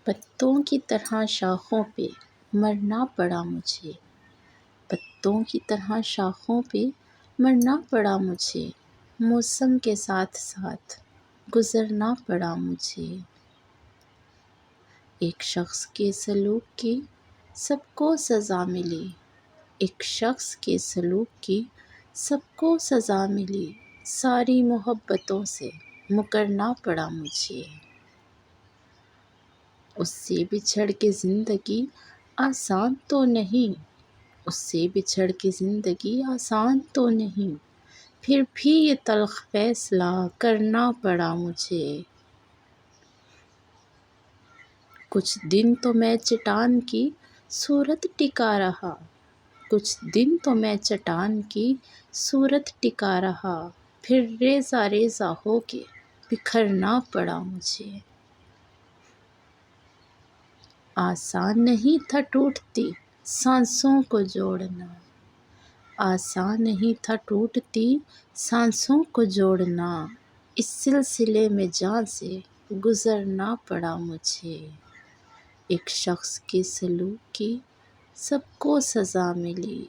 پتوں کی طرح شاخوں پہ مرنا پڑا مجھے، پتوں کی طرح شاخوں پہ مرنا پڑا مجھے، موسم کے ساتھ ساتھ گزرنا پڑا مجھے۔ ایک شخص کے سلوک کی سب کو سزا ملی، ایک شخص کے سلوک کی سب کو سزا ملی، ساری محبتوں سے مکرنا پڑا مجھے۔ اس سے بچھڑ کے زندگی آسان تو نہیں، اس سے بچھڑ کے زندگی آسان تو نہیں، پھر بھی یہ تلخ فیصلہ کرنا پڑا مجھے۔ کچھ دن تو میں چٹان کی صورت ٹکا رہا، کچھ دن تو میں چٹان کی صورت ٹکا رہا، پھر ریزہ ریزہ ہو کے بکھرنا پڑا مجھے۔ آسان نہیں تھا ٹوٹتی سانسوں کو جوڑنا، آسان نہیں تھا ٹوٹتی سانسوں کو جوڑنا، اس سلسلے میں جان سے گزرنا پڑا مجھے۔ ایک شخص کے سلوک کی سب کو سزا ملی،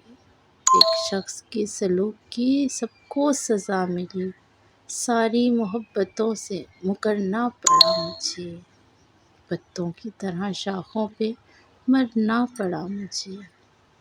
ایک شخص کے سلوک کی سب کو سزا ملی، ساری محبتوں سے مکرنا پڑا مجھے۔ پتوں کی طرح شاخوں پہ مرنا پڑا مجھے۔